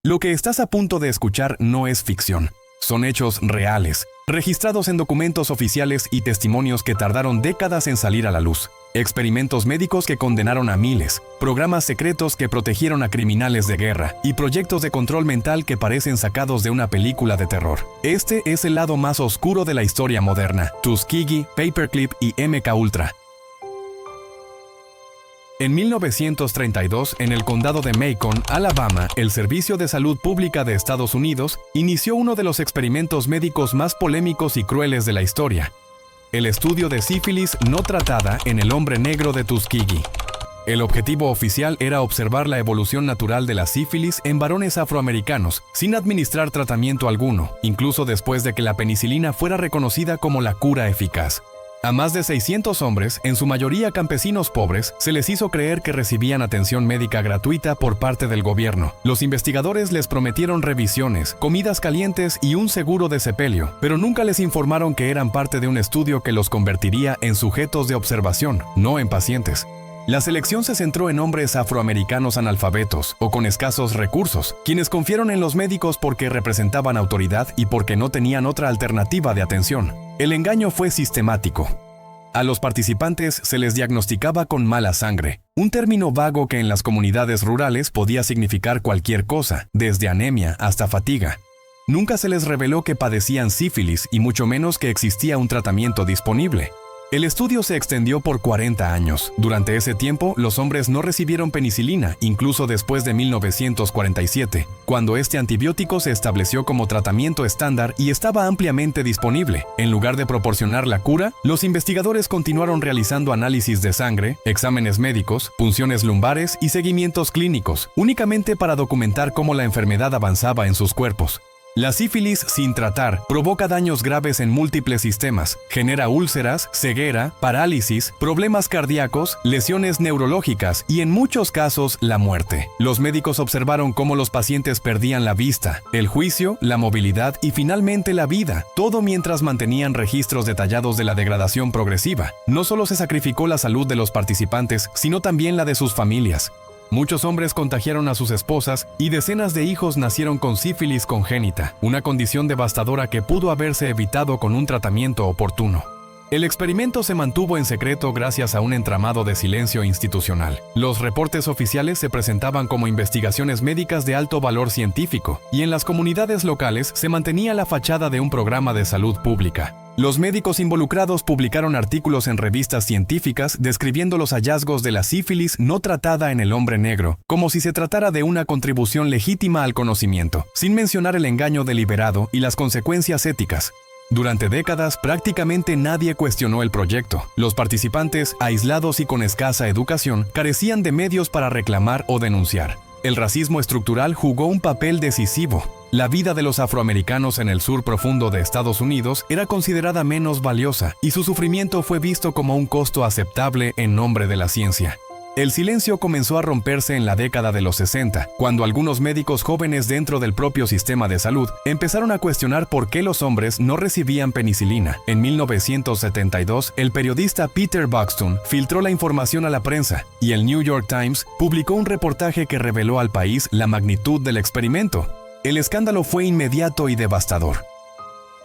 Lo que estás a punto de escuchar no es ficción. Son hechos reales, registrados en documentos oficiales y testimonios que tardaron décadas en salir a la luz. Experimentos médicos que condenaron a miles, programas secretos que protegieron a criminales de guerra y proyectos de control mental que parecen sacados de una película de terror. Este es el lado más oscuro de la historia moderna. Tuskegee, Paperclip y MK Ultra. En 1932, en el condado de Macon, Alabama, el Servicio de Salud Pública de Estados Unidos inició uno de los experimentos médicos más polémicos y crueles de la historia: el estudio de sífilis no tratada en el hombre negro de Tuskegee. El objetivo oficial era observar la evolución natural de la sífilis en varones afroamericanos, sin administrar tratamiento alguno, incluso después de que la penicilina fuera reconocida como la cura eficaz. A más de 600 hombres, en su mayoría campesinos pobres, se les hizo creer que recibían atención médica gratuita por parte del gobierno. Los investigadores les prometieron revisiones, comidas calientes y un seguro de sepelio, pero nunca les informaron que eran parte de un estudio que los convertiría en sujetos de observación, no en pacientes. La selección se centró en hombres afroamericanos analfabetos o con escasos recursos, quienes confiaron en los médicos porque representaban autoridad y porque no tenían otra alternativa de atención. El engaño fue sistemático. A los participantes se les diagnosticaba con mala sangre, un término vago que en las comunidades rurales podía significar cualquier cosa, desde anemia hasta fatiga. Nunca se les reveló que padecían sífilis y mucho menos que existía un tratamiento disponible. El estudio se extendió por 40 años. Durante ese tiempo, los hombres no recibieron penicilina, incluso después de 1947, cuando este antibiótico se estableció como tratamiento estándar y estaba ampliamente disponible. En lugar de proporcionar la cura, los investigadores continuaron realizando análisis de sangre, exámenes médicos, punciones lumbares y seguimientos clínicos, únicamente para documentar cómo la enfermedad avanzaba en sus cuerpos. La sífilis sin tratar provoca daños graves en múltiples sistemas, genera úlceras, ceguera, parálisis, problemas cardíacos, lesiones neurológicas y en muchos casos la muerte. Los médicos observaron cómo los pacientes perdían la vista, el juicio, la movilidad y finalmente la vida, todo mientras mantenían registros detallados de la degradación progresiva. No solo se sacrificó la salud de los participantes, sino también la de sus familias. Muchos hombres contagiaron a sus esposas y decenas de hijos nacieron con sífilis congénita, una condición devastadora que pudo haberse evitado con un tratamiento oportuno. El experimento se mantuvo en secreto gracias a un entramado de silencio institucional. Los reportes oficiales se presentaban como investigaciones médicas de alto valor científico, y en las comunidades locales se mantenía la fachada de un programa de salud pública. Los médicos involucrados publicaron artículos en revistas científicas describiendo los hallazgos de la sífilis no tratada en el hombre negro, como si se tratara de una contribución legítima al conocimiento, sin mencionar el engaño deliberado y las consecuencias éticas. Durante décadas, prácticamente nadie cuestionó el proyecto. Los participantes, aislados y con escasa educación, carecían de medios para reclamar o denunciar. El racismo estructural jugó un papel decisivo. La vida de los afroamericanos en el sur profundo de Estados Unidos era considerada menos valiosa y su sufrimiento fue visto como un costo aceptable en nombre de la ciencia. El silencio comenzó a romperse en la década de los 60, cuando algunos médicos jóvenes dentro del propio sistema de salud empezaron a cuestionar por qué los hombres no recibían penicilina. En 1972, el periodista Peter Buxton filtró la información a la prensa y el New York Times publicó un reportaje que reveló al país la magnitud del experimento. El escándalo fue inmediato y devastador.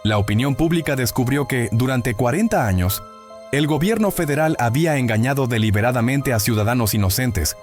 La opinión pública descubrió que, durante 40 años, el gobierno federal había engañado deliberadamente a ciudadanos inocentes,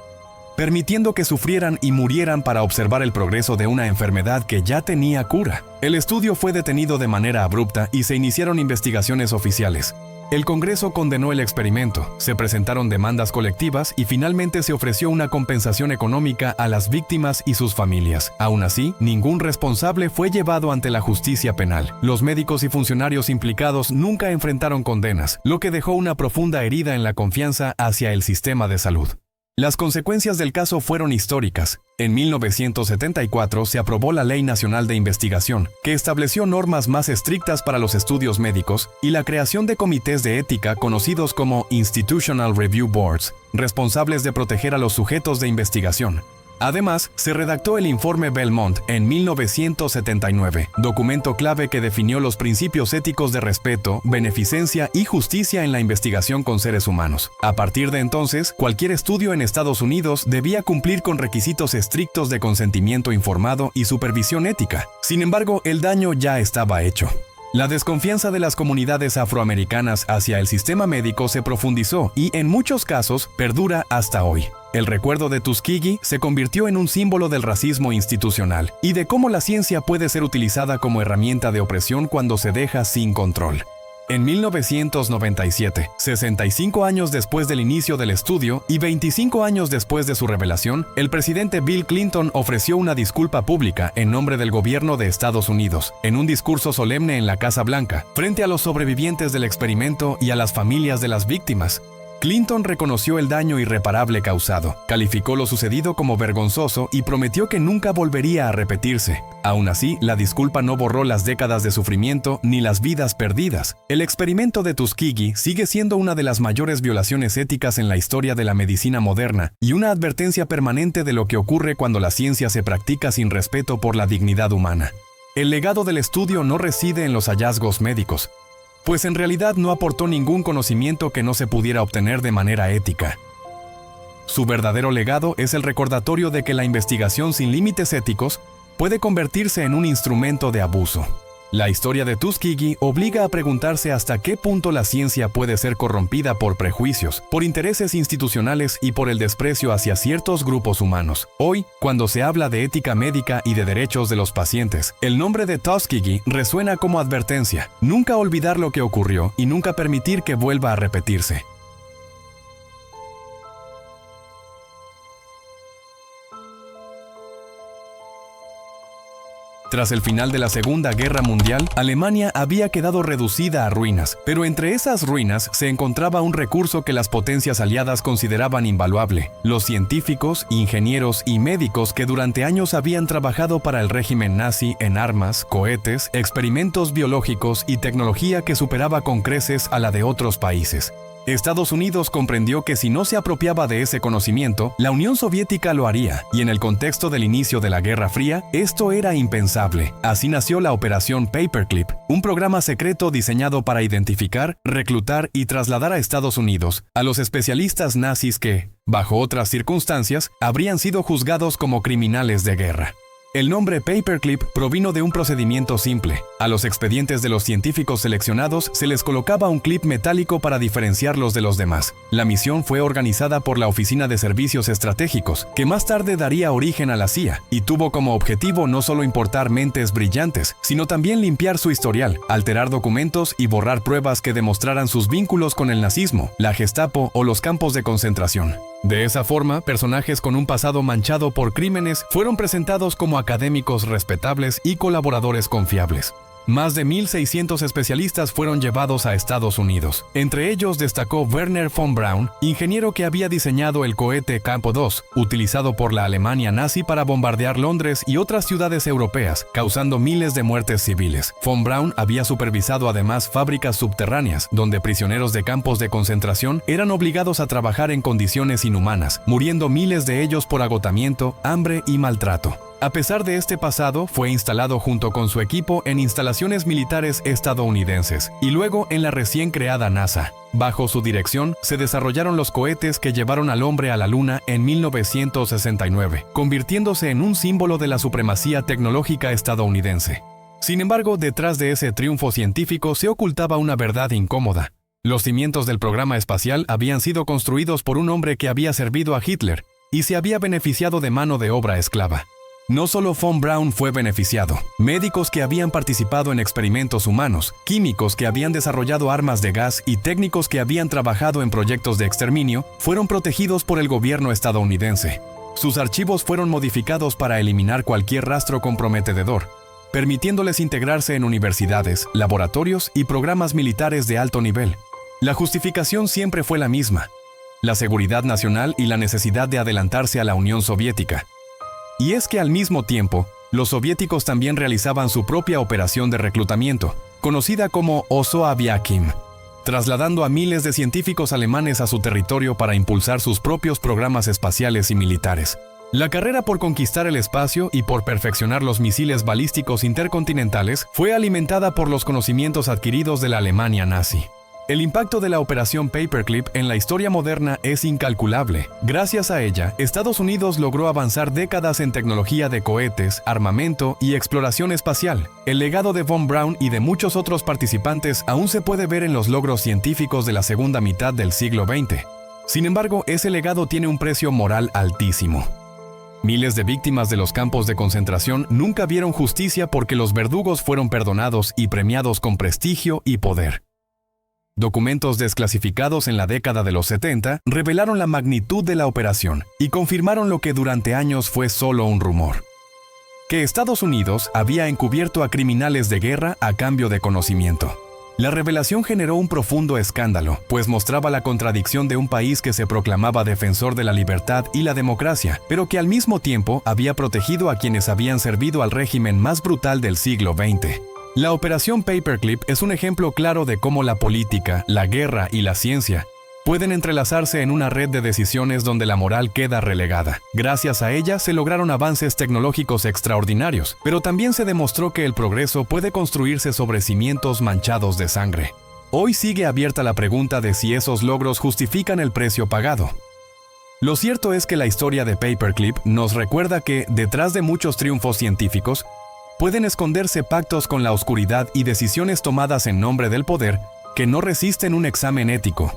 permitiendo que sufrieran y murieran para observar el progreso de una enfermedad que ya tenía cura. El estudio fue detenido de manera abrupta y se iniciaron investigaciones oficiales. El Congreso condenó el experimento, se presentaron demandas colectivas y finalmente se ofreció una compensación económica a las víctimas y sus familias. Aún así, ningún responsable fue llevado ante la justicia penal. Los médicos y funcionarios implicados nunca enfrentaron condenas, lo que dejó una profunda herida en la confianza hacia el sistema de salud. Las consecuencias del caso fueron históricas. En 1974 se aprobó la Ley Nacional de Investigación, que estableció normas más estrictas para los estudios médicos y la creación de comités de ética conocidos como Institutional Review Boards, responsables de proteger a los sujetos de investigación. Además, se redactó el Informe Belmont en 1979, documento clave que definió los principios éticos de respeto, beneficencia y justicia en la investigación con seres humanos. A partir de entonces, cualquier estudio en Estados Unidos debía cumplir con requisitos estrictos de consentimiento informado y supervisión ética. Sin embargo, el daño ya estaba hecho. La desconfianza de las comunidades afroamericanas hacia el sistema médico se profundizó y, en muchos casos, perdura hasta hoy. El recuerdo de Tuskegee se convirtió en un símbolo del racismo institucional y de cómo la ciencia puede ser utilizada como herramienta de opresión cuando se deja sin control. En 1997, 65 años después del inicio del estudio y 25 años después de su revelación, el presidente Bill Clinton ofreció una disculpa pública en nombre del gobierno de Estados Unidos, en un discurso solemne en la Casa Blanca, frente a los sobrevivientes del experimento y a las familias de las víctimas. Clinton reconoció el daño irreparable causado, calificó lo sucedido como vergonzoso y prometió que nunca volvería a repetirse. Aún así, la disculpa no borró las décadas de sufrimiento ni las vidas perdidas. El experimento de Tuskegee sigue siendo una de las mayores violaciones éticas en la historia de la medicina moderna y una advertencia permanente de lo que ocurre cuando la ciencia se practica sin respeto por la dignidad humana. El legado del estudio no reside en los hallazgos médicos, pues en realidad no aportó ningún conocimiento que no se pudiera obtener de manera ética. Su verdadero legado es el recordatorio de que la investigación sin límites éticos puede convertirse en un instrumento de abuso. La historia de Tuskegee obliga a preguntarse hasta qué punto la ciencia puede ser corrompida por prejuicios, por intereses institucionales y por el desprecio hacia ciertos grupos humanos. Hoy, cuando se habla de ética médica y de derechos de los pacientes, el nombre de Tuskegee resuena como advertencia: nunca olvidar lo que ocurrió y nunca permitir que vuelva a repetirse. Tras el final de la Segunda Guerra Mundial, Alemania había quedado reducida a ruinas, pero entre esas ruinas se encontraba un recurso que las potencias aliadas consideraban invaluable: los científicos, ingenieros y médicos que durante años habían trabajado para el régimen nazi en armas, cohetes, experimentos biológicos y tecnología que superaba con creces a la de otros países. Estados Unidos comprendió que si no se apropiaba de ese conocimiento, la Unión Soviética lo haría, y en el contexto del inicio de la Guerra Fría, esto era impensable. Así nació la Operación Paperclip, un programa secreto diseñado para identificar, reclutar y trasladar a Estados Unidos a los especialistas nazis que, bajo otras circunstancias, habrían sido juzgados como criminales de guerra. El nombre Paperclip provino de un procedimiento simple. A los expedientes de los científicos seleccionados se les colocaba un clip metálico para diferenciarlos de los demás. La misión fue organizada por la Oficina de Servicios Estratégicos, que más tarde daría origen a la CIA, y tuvo como objetivo no solo importar mentes brillantes, sino también limpiar su historial, alterar documentos y borrar pruebas que demostraran sus vínculos con el nazismo, la Gestapo o los campos de concentración. De esa forma, personajes con un pasado manchado por crímenes fueron presentados como académicos respetables y colaboradores confiables. Más de 1.600 especialistas fueron llevados a Estados Unidos. Entre ellos destacó Werner von Braun, ingeniero que había diseñado el cohete Campo 2, utilizado por la Alemania nazi para bombardear Londres y otras ciudades europeas, causando miles de muertes civiles. Von Braun había supervisado además fábricas subterráneas, donde prisioneros de campos de concentración eran obligados a trabajar en condiciones inhumanas, muriendo miles de ellos por agotamiento, hambre y maltrato. A pesar de este pasado, fue instalado junto con su equipo en instalaciones militares estadounidenses y luego en la recién creada NASA. Bajo su dirección, se desarrollaron los cohetes que llevaron al hombre a la Luna en 1969, convirtiéndose en un símbolo de la supremacía tecnológica estadounidense. Sin embargo, detrás de ese triunfo científico se ocultaba una verdad incómoda. Los cimientos del programa espacial habían sido construidos por un hombre que había servido a Hitler y se había beneficiado de mano de obra esclava. No solo von Braun fue beneficiado, médicos que habían participado en experimentos humanos, químicos que habían desarrollado armas de gas y técnicos que habían trabajado en proyectos de exterminio fueron protegidos por el gobierno estadounidense. Sus archivos fueron modificados para eliminar cualquier rastro comprometedor, permitiéndoles integrarse en universidades, laboratorios y programas militares de alto nivel. La justificación siempre fue la misma: la seguridad nacional y la necesidad de adelantarse a la Unión Soviética. Y es que al mismo tiempo, los soviéticos también realizaban su propia operación de reclutamiento, conocida como Oso-Aviakim, trasladando a miles de científicos alemanes a su territorio para impulsar sus propios programas espaciales y militares. La carrera por conquistar el espacio y por perfeccionar los misiles balísticos intercontinentales fue alimentada por los conocimientos adquiridos de la Alemania nazi. El impacto de la Operación Paperclip en la historia moderna es incalculable. Gracias a ella, Estados Unidos logró avanzar décadas en tecnología de cohetes, armamento y exploración espacial. El legado de Von Braun y de muchos otros participantes aún se puede ver en los logros científicos de la segunda mitad del siglo XX. Sin embargo, ese legado tiene un precio moral altísimo. Miles de víctimas de los campos de concentración nunca vieron justicia porque los verdugos fueron perdonados y premiados con prestigio y poder. Documentos desclasificados en la década de los 70 revelaron la magnitud de la operación y confirmaron lo que durante años fue solo un rumor: que Estados Unidos había encubierto a criminales de guerra a cambio de conocimiento. La revelación generó un profundo escándalo, pues mostraba la contradicción de un país que se proclamaba defensor de la libertad y la democracia, pero que al mismo tiempo había protegido a quienes habían servido al régimen más brutal del siglo XX. La Operación Paperclip es un ejemplo claro de cómo la política, la guerra y la ciencia pueden entrelazarse en una red de decisiones donde la moral queda relegada. Gracias a ella se lograron avances tecnológicos extraordinarios, pero también se demostró que el progreso puede construirse sobre cimientos manchados de sangre. Hoy sigue abierta la pregunta de si esos logros justifican el precio pagado. Lo cierto es que la historia de Paperclip nos recuerda que, detrás de muchos triunfos científicos, pueden esconderse pactos con la oscuridad y decisiones tomadas en nombre del poder que no resisten un examen ético.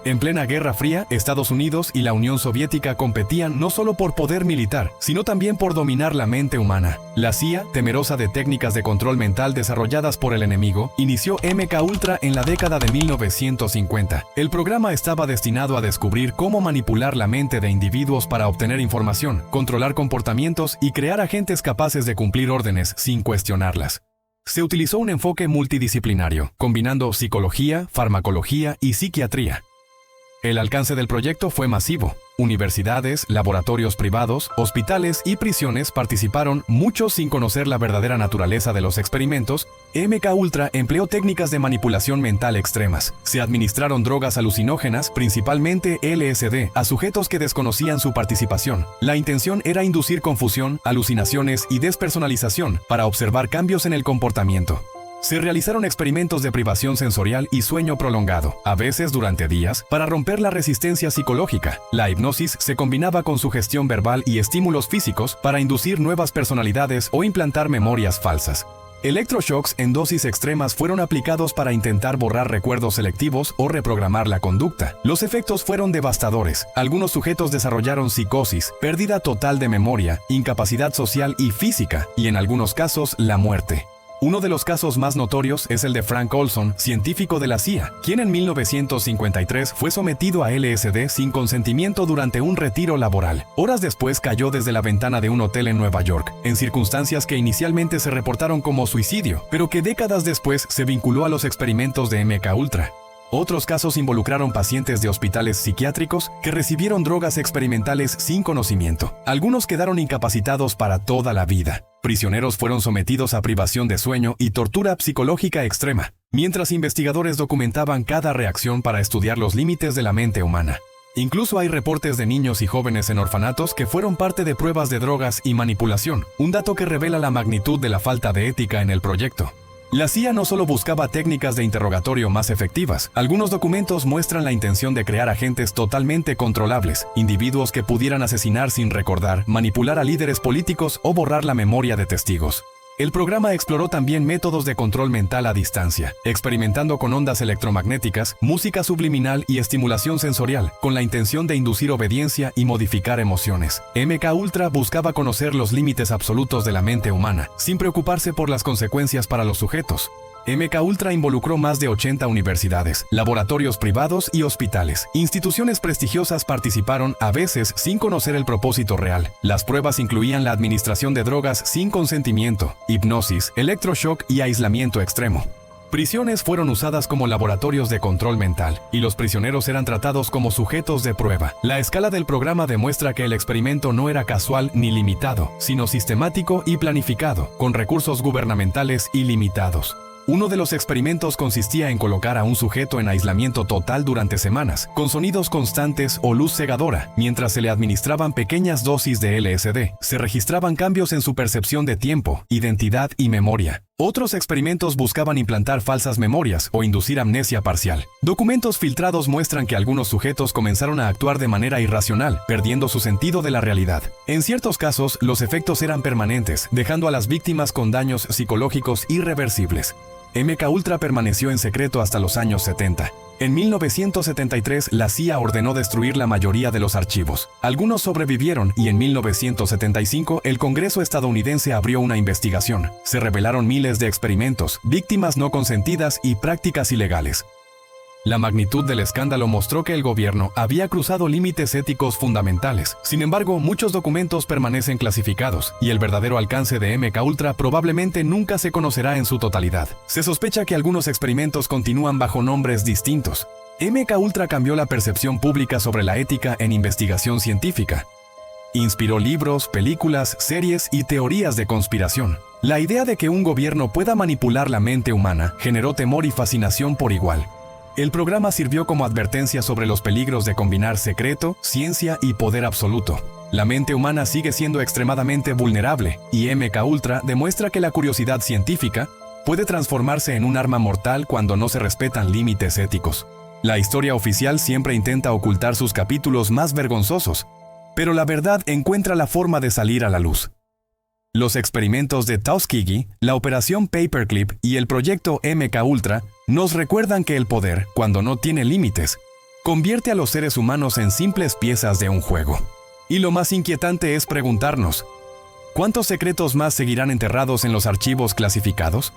En plena Guerra Fría, Estados Unidos y la Unión Soviética competían no solo por poder militar, sino también por dominar la mente humana. La CIA, temerosa de técnicas de control mental desarrolladas por el enemigo, inició MK Ultra en la década de 1950. El programa estaba destinado a descubrir cómo manipular la mente de individuos para obtener información, controlar comportamientos y crear agentes capaces de cumplir órdenes sin cuestionarlas. Se utilizó un enfoque multidisciplinario, combinando psicología, farmacología y psiquiatría. El alcance del proyecto fue masivo. Universidades, laboratorios privados, hospitales y prisiones participaron, muchos sin conocer la verdadera naturaleza de los experimentos. MK Ultra empleó técnicas de manipulación mental extremas. Se administraron drogas alucinógenas, principalmente LSD, a sujetos que desconocían su participación. La intención era inducir confusión, alucinaciones y despersonalización para observar cambios en el comportamiento. Se realizaron experimentos de privación sensorial y sueño prolongado, a veces durante días, para romper la resistencia psicológica. La hipnosis se combinaba con sugestión verbal y estímulos físicos para inducir nuevas personalidades o implantar memorias falsas. Electroshocks en dosis extremas fueron aplicados para intentar borrar recuerdos selectivos o reprogramar la conducta. Los efectos fueron devastadores. Algunos sujetos desarrollaron psicosis, pérdida total de memoria, incapacidad social y física, y en algunos casos, la muerte. Uno de los casos más notorios es el de Frank Olson, científico de la CIA, quien en 1953 fue sometido a LSD sin consentimiento durante un retiro laboral. Horas después cayó desde la ventana de un hotel en Nueva York, en circunstancias que inicialmente se reportaron como suicidio, pero que décadas después se vinculó a los experimentos de MK Ultra. Otros casos involucraron pacientes de hospitales psiquiátricos que recibieron drogas experimentales sin conocimiento. Algunos quedaron incapacitados para toda la vida. Prisioneros fueron sometidos a privación de sueño y tortura psicológica extrema, mientras investigadores documentaban cada reacción para estudiar los límites de la mente humana. Incluso hay reportes de niños y jóvenes en orfanatos que fueron parte de pruebas de drogas y manipulación, un dato que revela la magnitud de la falta de ética en el proyecto. La CIA no solo buscaba técnicas de interrogatorio más efectivas. Algunos documentos muestran la intención de crear agentes totalmente controlables, individuos que pudieran asesinar sin recordar, manipular a líderes políticos o borrar la memoria de testigos. El programa exploró también métodos de control mental a distancia, experimentando con ondas electromagnéticas, música subliminal y estimulación sensorial, con la intención de inducir obediencia y modificar emociones. MK Ultra buscaba conocer los límites absolutos de la mente humana, sin preocuparse por las consecuencias para los sujetos. MK Ultra involucró más de 80 universidades, laboratorios privados y hospitales. Instituciones prestigiosas participaron, a veces sin conocer el propósito real. Las pruebas incluían la administración de drogas sin consentimiento, hipnosis, electroshock y aislamiento extremo. Prisiones fueron usadas como laboratorios de control mental, y los prisioneros eran tratados como sujetos de prueba. La escala del programa demuestra que el experimento no era casual ni limitado, sino sistemático y planificado, con recursos gubernamentales ilimitados. Uno de los experimentos consistía en colocar a un sujeto en aislamiento total durante semanas, con sonidos constantes o luz cegadora, mientras se le administraban pequeñas dosis de LSD. Se registraban cambios en su percepción de tiempo, identidad y memoria. Otros experimentos buscaban implantar falsas memorias o inducir amnesia parcial. Documentos filtrados muestran que algunos sujetos comenzaron a actuar de manera irracional, perdiendo su sentido de la realidad. En ciertos casos, los efectos eran permanentes, dejando a las víctimas con daños psicológicos irreversibles. MKUltra permaneció en secreto hasta los años 70. En 1973, la CIA ordenó destruir la mayoría de los archivos. Algunos sobrevivieron y en 1975 el Congreso estadounidense abrió una investigación. Se revelaron miles de experimentos, víctimas no consentidas y prácticas ilegales. La magnitud del escándalo mostró que el gobierno había cruzado límites éticos fundamentales. Sin embargo, muchos documentos permanecen clasificados, y el verdadero alcance de MKUltra probablemente nunca se conocerá en su totalidad. Se sospecha que algunos experimentos continúan bajo nombres distintos. MKUltra cambió la percepción pública sobre la ética en investigación científica. Inspiró libros, películas, series y teorías de conspiración. La idea de que un gobierno pueda manipular la mente humana generó temor y fascinación por igual. El programa sirvió como advertencia sobre los peligros de combinar secreto, ciencia y poder absoluto. La mente humana sigue siendo extremadamente vulnerable, y MKUltra demuestra que la curiosidad científica puede transformarse en un arma mortal cuando no se respetan límites éticos. La historia oficial siempre intenta ocultar sus capítulos más vergonzosos, pero la verdad encuentra la forma de salir a la luz. Los experimentos de Tuskegee, la operación Paperclip y el proyecto MKUltra nos recuerdan que el poder, cuando no tiene límites, convierte a los seres humanos en simples piezas de un juego. Y lo más inquietante es preguntarnos, ¿cuántos secretos más seguirán enterrados en los archivos clasificados?